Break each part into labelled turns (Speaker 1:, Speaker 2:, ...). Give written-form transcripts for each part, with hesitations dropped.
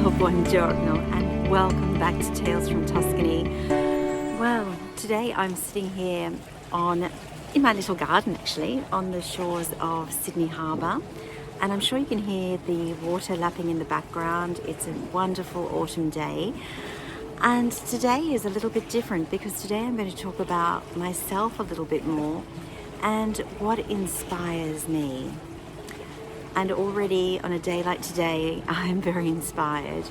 Speaker 1: Buongiorno and welcome back to Tales from Tuscany. Well, today I'm sitting here in my little garden actually, on the shores of Sydney Harbour, and I'm sure you can hear the water lapping in the background. It's a wonderful autumn day, and today is a little bit different because today I'm going to talk about myself a little bit more and what inspires me. And already on a day like today, I'm very inspired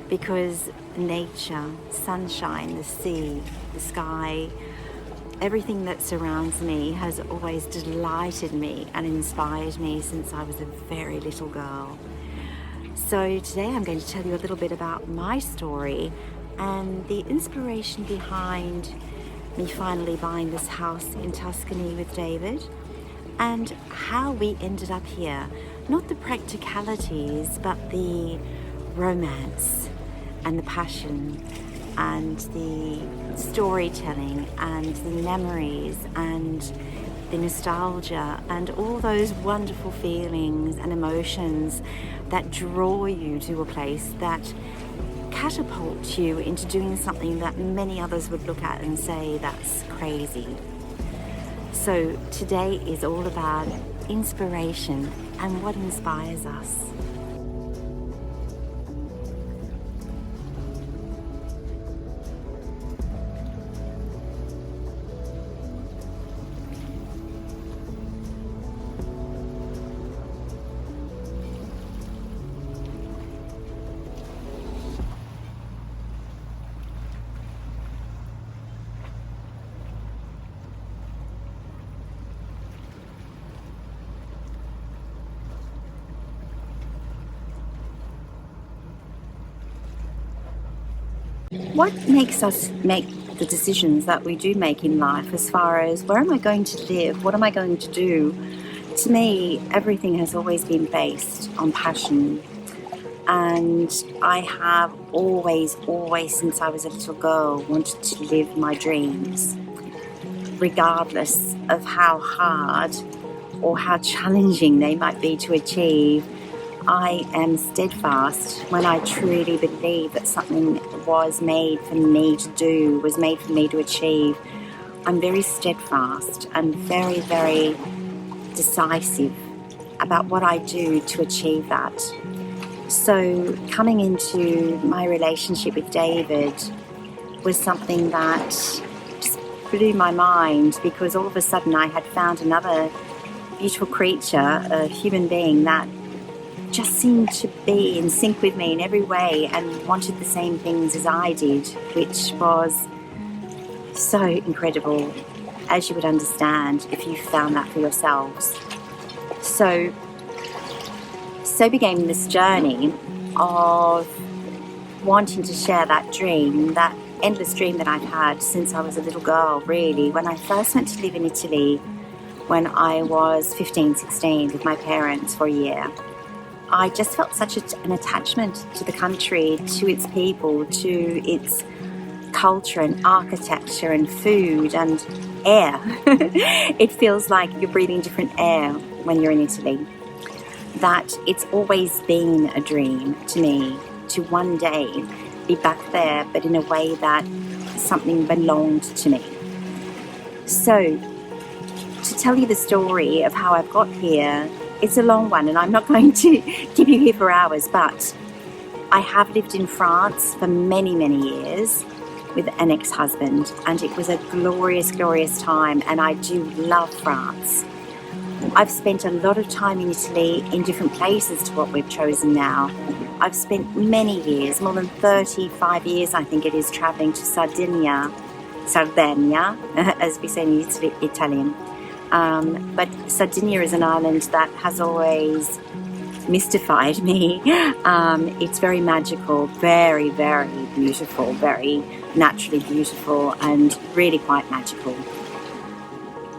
Speaker 1: because nature, sunshine, the sea, the sky, everything that surrounds me has always delighted me and inspired me since I was a very little girl. So today I'm going to tell you a little bit about my story and the inspiration behind me finally buying this house in Tuscany with David, and how we ended up here. Not the practicalities, but the romance and the passion and the storytelling and the memories and the nostalgia and all those wonderful feelings and emotions that draw you to a place, that catapult you into doing something that many others would look at and say that's crazy. So today is all about inspiration and what inspires us. What makes us make the decisions that we do make in life as far as where am I going to live, what am I going to do? To me, everything has always been based on passion, and I have always since I was a little girl wanted to live my dreams, regardless of how hard or how challenging they might be to achieve. I am steadfast when I truly believe that something was made for me to do, was made for me to achieve. I'm very steadfast and very, very decisive about what I do to achieve that. So coming into my relationship with David was something that just blew my mind, because all of a sudden I had found another beautiful creature, a human being that just seemed to be in sync with me in every way and wanted the same things as I did, which was so incredible, as you would understand if you found that for yourselves. So began this journey of wanting to share that dream, that endless dream that I've had since I was a little girl, really. When I first went to live in Italy when I was 15, 16 with my parents for a year, I just felt such an attachment to the country, to its people, to its culture and architecture and food and air. It feels like you're breathing different air when you're in Italy. That it's always been a dream to me to one day be back there, but in a way that something belonged to me. So to tell you the story of how I've got here, it's a long one, and I'm not going to keep you here for hours, but I have lived in France for many, many years with an ex-husband, and it was a glorious, glorious time, and I do love France. I've spent a lot of time in Italy in different places to what we've chosen now. I've spent many years, more than 35 years I think it is, travelling to Sardinia, as we say in Italian. But Sardinia is an island that has always mystified me. It's very magical, very, very beautiful, very naturally beautiful, and really quite magical.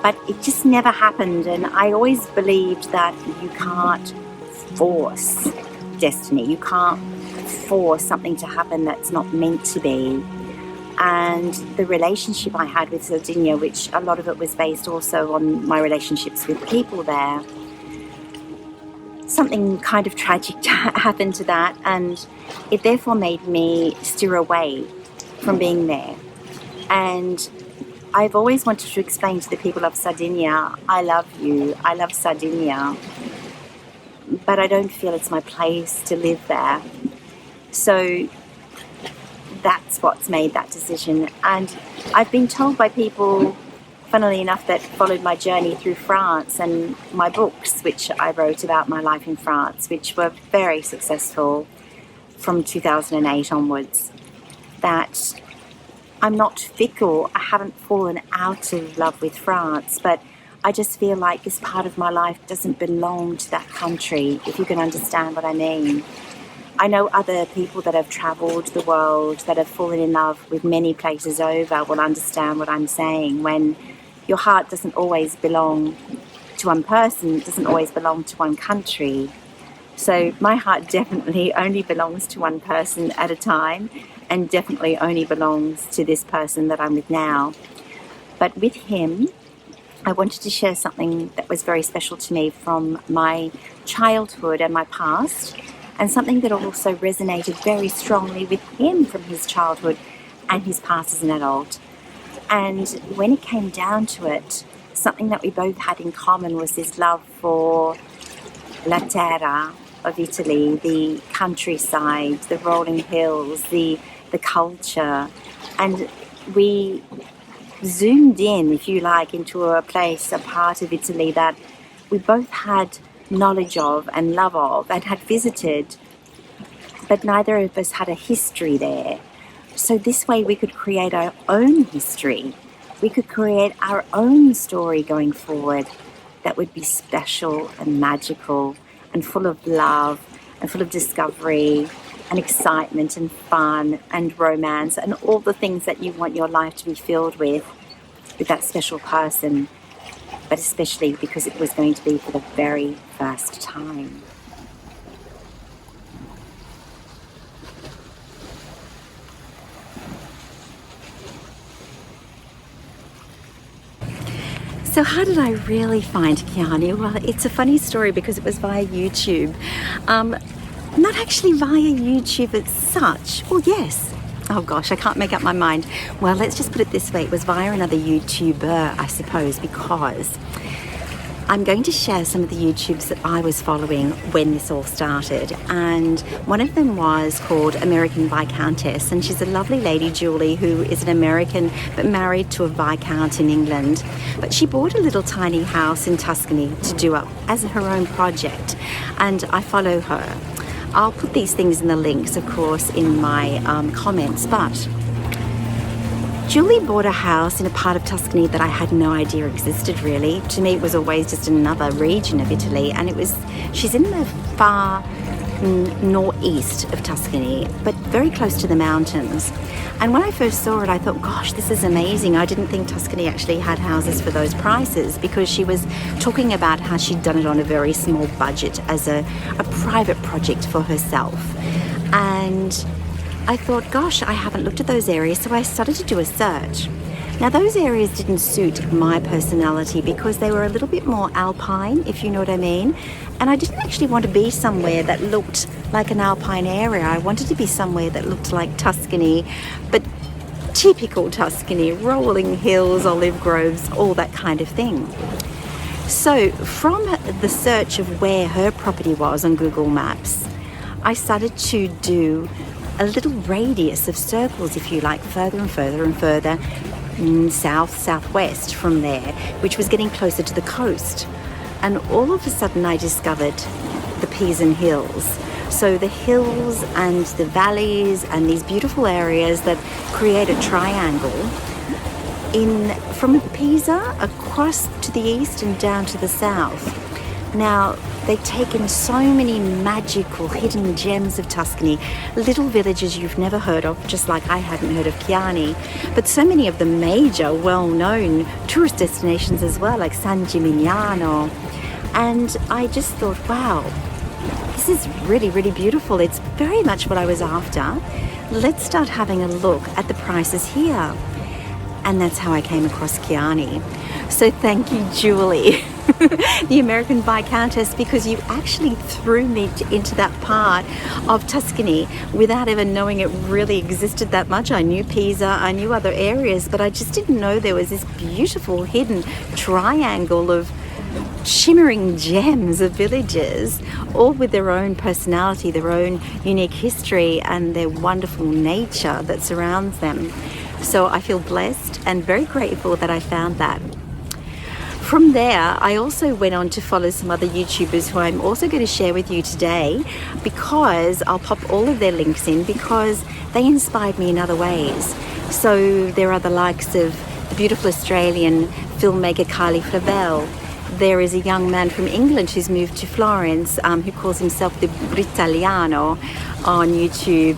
Speaker 1: But it just never happened, and I always believed that you can't force destiny. You can't force something to happen that's not meant to be. And the relationship I had with Sardinia, which a lot of it was based also on my relationships with people there, something kind of tragic happened to that, and it therefore made me steer away from being there. And I've always wanted to explain to the people of Sardinia, I love you, I love Sardinia, but I don't feel it's my place to live there. So that's what's made that decision. And I've been told by people, funnily enough, that followed my journey through France and my books, which I wrote about my life in France, which were very successful from 2008 onwards, that I'm not fickle. I haven't fallen out of love with France, but I just feel like this part of my life doesn't belong to that country, if you can understand what I mean. I know other people that have travelled the world, that have fallen in love with many places over, will understand what I'm saying. When your heart doesn't always belong to one person, it doesn't always belong to one country. So my heart definitely only belongs to one person at a time, and definitely only belongs to this person that I'm with now. But with him, I wanted to share something that was very special to me from my childhood and my past, and something that also resonated very strongly with him from his childhood and his past as an adult. And when it came down to it, something that we both had in common was this love for la terra of Italy, the countryside, the rolling hills, the culture. And we zoomed in, if you like, into a place, a part of Italy that we both had knowledge of and love of and had visited, but neither of us had a history there. So this way we could create our own history. We could create our own story going forward that would be special and magical and full of love and full of discovery and excitement and fun and romance and all the things that you want your life to be filled with that special person, but especially because it was going to be for the very first time. So how did I really find Kylie? Well, it's a funny story because it was via YouTube. Not actually via YouTube as such. Well, yes. Oh gosh, I can't make up my mind. Well, let's just put it this way. It was via another YouTuber, I suppose, because I'm going to share some of the YouTubes that I was following when this all started. And one of them was called American Viscountess. And she's a lovely lady, Julie, who is an American but married to a Viscount in England. But she bought a little tiny house in Tuscany to do up as her own project. And I follow her. I'll put these things in the links, of course, in my comments, but Julie bought a house in a part of Tuscany that I had no idea existed, really. To me, it was always just another region of Italy, and she's in the far northeast of Tuscany, but very close to the mountains. And when I first saw it, I thought, gosh, this is amazing. I didn't think Tuscany actually had houses for those prices, because she was talking about how she'd done it on a very small budget as a private project for herself. And I thought, gosh, I haven't looked at those areas, so I started to do a search. Now, those areas didn't suit my personality because they were a little bit more alpine, if you know what I mean. And I didn't actually want to be somewhere that looked like an alpine area. I wanted to be somewhere that looked like Tuscany, but typical Tuscany, rolling hills, olive groves, all that kind of thing. So from the search of where her property was on Google Maps, I started to do a little radius of circles, if you like, further and further and further southwest from there, which was getting closer to the coast. And all of a sudden I discovered the Pisan Hills. So the hills and the valleys and these beautiful areas that create a triangle from Pisa across to the east and down to the south. Now, they've taken so many magical hidden gems of Tuscany, little villages you've never heard of, just like I hadn't heard of Chiani, but so many of the major, well-known tourist destinations as well, like San Gimignano. And I just thought, wow, this is really, really beautiful. It's very much what I was after. Let's start having a look at the prices here. And that's how I came across Chiani. So thank you, Julie, the American Viscountess, because you actually threw me into that part of Tuscany without ever knowing it really existed that much. I knew Pisa, I knew other areas, but I just didn't know there was this beautiful hidden triangle of shimmering gems of villages, all with their own personality, their own unique history, and their wonderful nature that surrounds them. So I feel blessed and very grateful that I found that. From there, I also went on to follow some other YouTubers who I'm also going to share with you today, because I'll pop all of their links in because they inspired me in other ways. So there are the likes of the beautiful Australian filmmaker Kylie Flavell. There is a young man from England who's moved to Florence who calls himself the Britaliano on YouTube.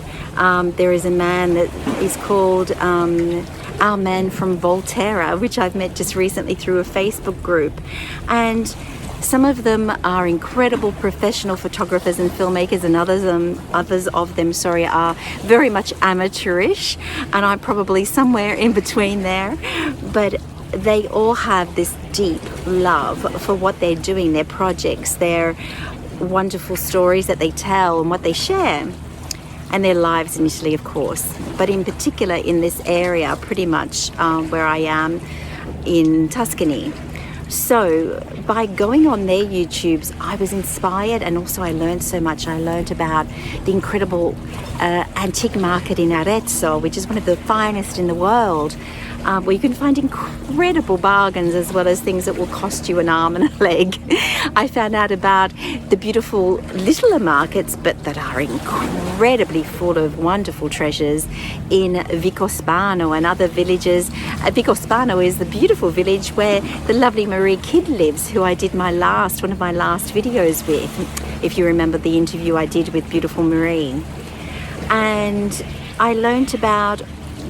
Speaker 1: There is a man that is called our man from Volterra, which I've met just recently through a Facebook group. And some of them are incredible professional photographers and filmmakers, and others of them are very much amateurish, and I'm probably somewhere in between there. But they all have this deep love for what they're doing, their projects, their wonderful stories that they tell and what they share, and their lives in Italy, of course, but in particular in this area, pretty much where I am in Tuscany. So by going on their YouTubes, I was inspired, and also I learned so much. I learned about the incredible antique market in Arezzo, which is one of the finest in the world, where you can find incredible bargains as well as things that will cost you an arm and a leg. I found out about the beautiful littler markets, but that are incredibly full of wonderful treasures in Vicospano and other villages. Vicospano is the beautiful village where the lovely Marie Kidd lives, who I did one of my last videos with, if you remember the interview I did with beautiful Marie. And I learned about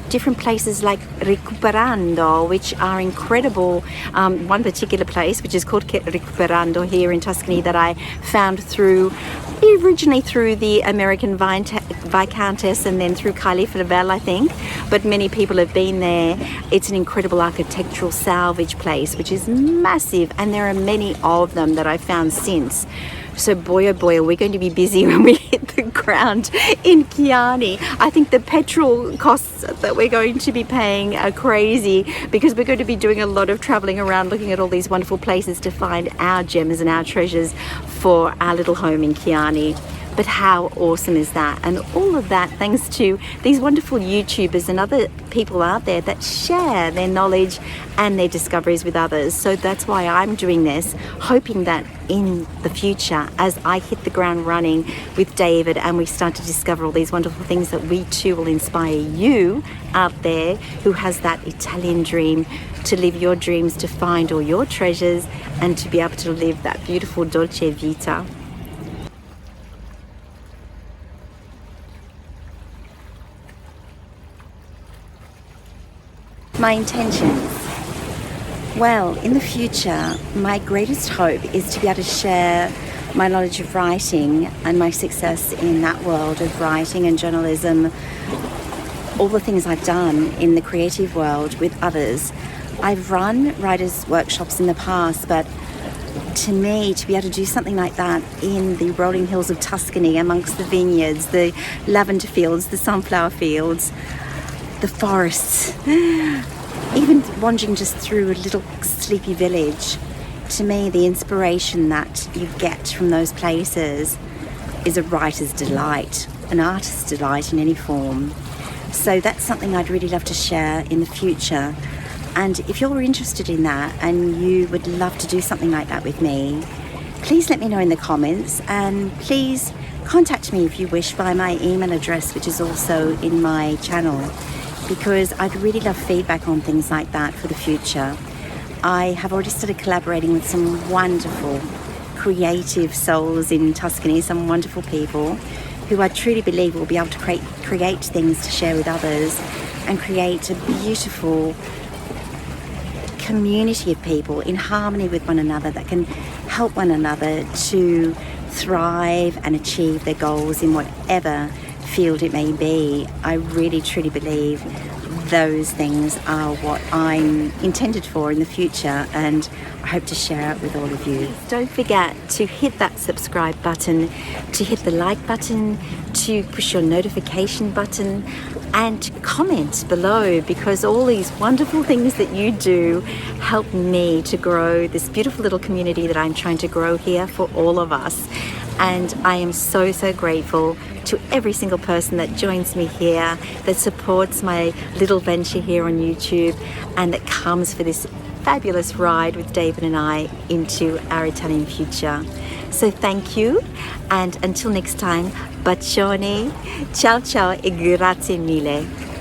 Speaker 1: different places like Recuperando, which are incredible. One particular place, which is called Recuperando here in Tuscany, that I found originally through the American Viscountess and then through Kylie Flavell, I think. But many people have been there. It's an incredible architectural salvage place, which is massive, and there are many of them that I've found since. So boy oh boy, are we going to be busy when we hit the ground in Chiani. I think the petrol costs that we're going to be paying are crazy, because we're going to be doing a lot of traveling around looking at all these wonderful places to find our gems and our treasures for our little home in Chiani. But how awesome is that? And all of that thanks to these wonderful YouTubers and other people out there that share their knowledge and their discoveries with others. So that's why I'm doing this, hoping that in the future, as I hit the ground running with David and we start to discover all these wonderful things, that we too will inspire you out there who has that Italian dream to live your dreams, to find all your treasures, and to be able to live that beautiful dolce vita. My intentions. Well, in the future, my greatest hope is to be able to share my knowledge of writing and my success in that world of writing and journalism, all the things I've done in the creative world with others. I've run writers' workshops in the past, but to me, to be able to do something like that in the rolling hills of Tuscany, amongst the vineyards, the lavender fields, the sunflower fields, the forests, even wandering just through a little sleepy village, to me the inspiration that you get from those places is a writer's delight, an artist's delight in any form. So that's something I'd really love to share in the future. And if you're interested in that and you would love to do something like that with me, please let me know in the comments, and please contact me if you wish via my email address, which is also in my channel, because I'd really love feedback on things like that for the future. I have already started collaborating with some wonderful creative souls in Tuscany, some wonderful people who I truly believe will be able to create things to share with others and create a beautiful community of people in harmony with one another that can help one another to thrive and achieve their goals in whatever field it may be. I really truly believe those things are what I'm intended for in the future, and I hope to share it with all of you. Don't forget to hit that subscribe button, to hit the like button, to push your notification button, and comment below, because all these wonderful things that you do help me to grow this beautiful little community that I'm trying to grow here for all of us. And I am so grateful to every single person that joins me here, that supports my little venture here on YouTube, and that comes for this fabulous ride with David and I into our Italian future. So thank you, and until next time, bacione, ciao ciao e grazie mille.